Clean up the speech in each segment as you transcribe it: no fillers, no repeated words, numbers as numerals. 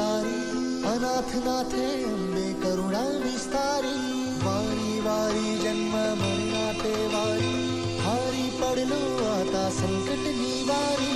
संसारी अनाथनाथे अंबे करुणा विस्तारी वारी वारी जन्म मरणाते वारी हारी पडलो आता संकट निवारी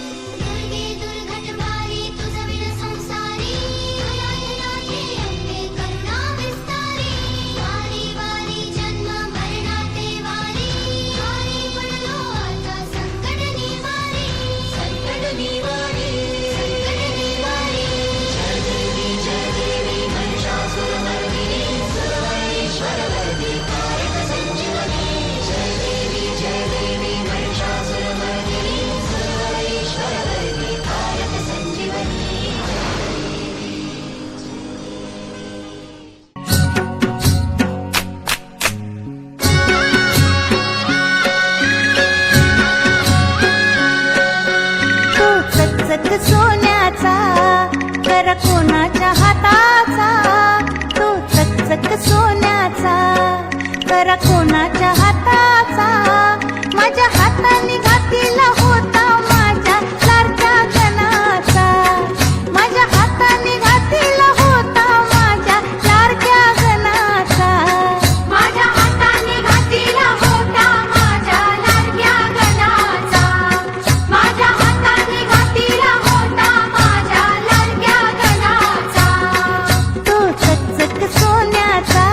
सोन्याचा कर कोणाच्या हाताचा तो चकचक सोन्याचा कर कोणाच्या हाताचा माझ्या हाताने घातला होता माझ्या लाडक्या गणाचा माझ्या हाताने घातला होता माझ्या लाडक्या गणाचा माझ्या हाताने घातला होता माझ्या लाडक्या गणाचा माझ्या हाताने घातला होता माझ्या लाडक्या गणाचा तो चकचक सोन्याचा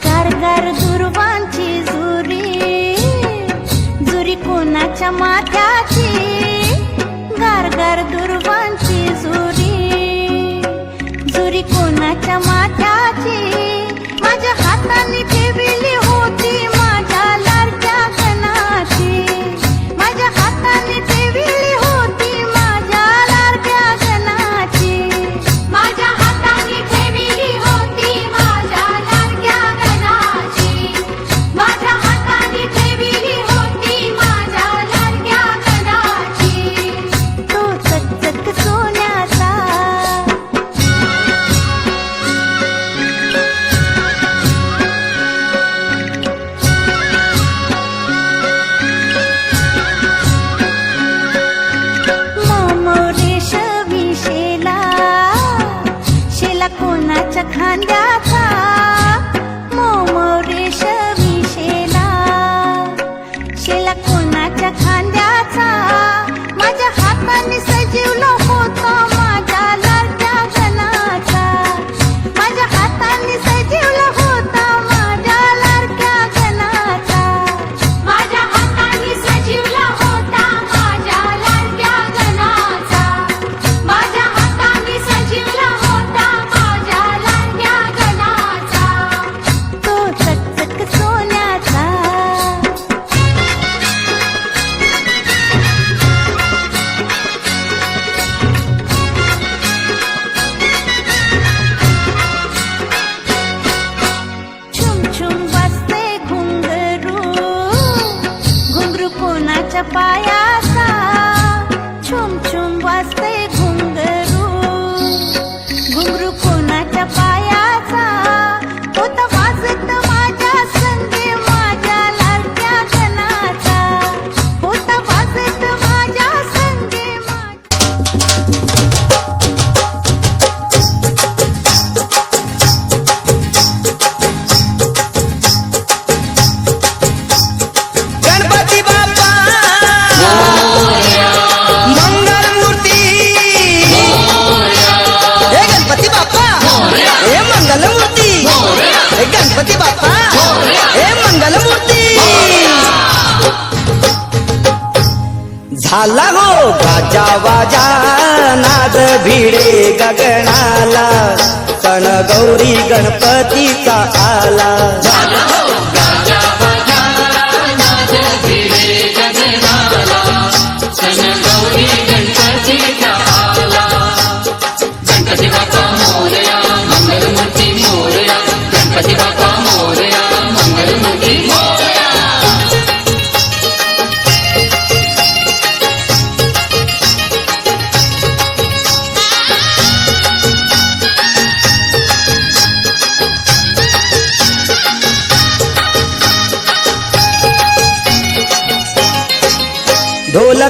गारगार दुर्वांची जुरी जुरी कोणाच्या माथ्याची गारगार दुर्वांची जुरी जुरी कोणाच्या माथ्याची माझ्या हाताने ठेवली होती माझ्या लाडक्या गणाची माझ्या हाताने ठेवली होती माझ्या लाडक्या गणाची माझ्या हाताने ठेवली होती माझ्या लाडक्या गणाची माझ्या हाताने ठेवली होती माझ्या लाडक्या गणाची तो चकचक सोन्याचा मोरेश विशेला शेला कोणाच्या खांद्याचा मोरेश विशेला शेला कोणाच्या खांद्याचा माझ्या हाताने सजीवलं होतं माझ्या लाडक्या गणाचा माझ्या हाताने सजीवलं होतं माझ्या लाडक्या गणाचा माझ्या हाताने सजीवलं होता माझ्या लाडक्या गणाचा माझ्या हाताने सजीवलं होता माझ्या लाडक्या गणाचा तो चकचक सोन्याचा छुम छुम वाजते घुंगरू घुंगरू कोणाच्या पायाचा छुम छुम वाजते घुंगरू घुंगरू कोणाच्या पायाचा होता वाजत माझ्या संगे माझ्या लाडक्या गणाचा होता वाजत माझ्या संगे गणपती बाप्पा मंगल मूर्ती हे गणपती बाप्पा हे मंगल मूर्ती हे गणपती बाप्पा हे मंगल मूर्ती झाला हो गाजा वाजा नाद भिडे गगनाला सण गौरी गणपतीचा आला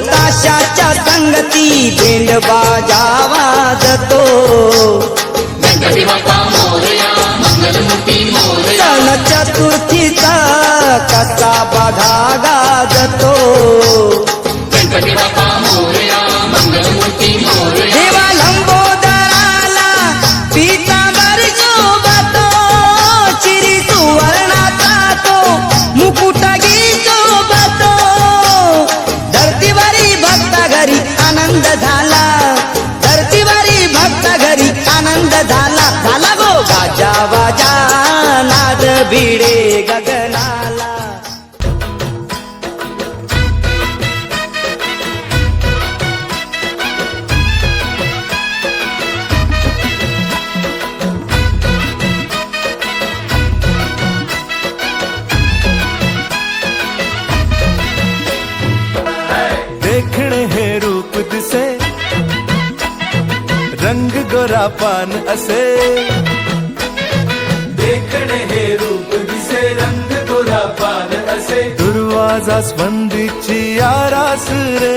ताशाच्या संगती भेंड बाजा वाजतो सण चतुर्थीचा कसा बघा गाजतो देवा लंबोदराला पीतांबर शोभतो चिरी सुवर्णाचा तो मुकुटगी शोभतो धरतीवरी भक्त घरी आनंद झाला धरतीवरी भक्त घरी आनंद झाला झाला गो गाजा वाजा नाद भिडे गगनाला देखणे हे रूप दिसे रंग गोरा पान असे देखणे हे रूप दिसे रंग गोरा पान असे दुर्वाजा स्पंदीची आरास रे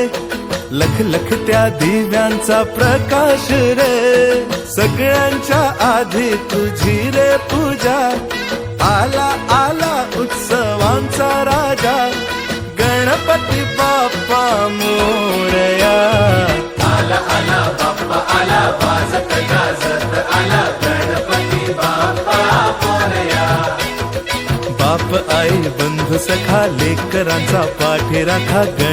लख लख त्या दिव्यांचा प्रकाश रे सगळ्यांच्या आधी तुझी रे पूजा आला आला उत्सवांचा राजा गणपती बाप्पा मोरया आला आला बाप्पा आला वाजत गाजत आला गणपती बाप्पा मोरया बाप आई बंधू सखा लेकरांचा पाठी राखा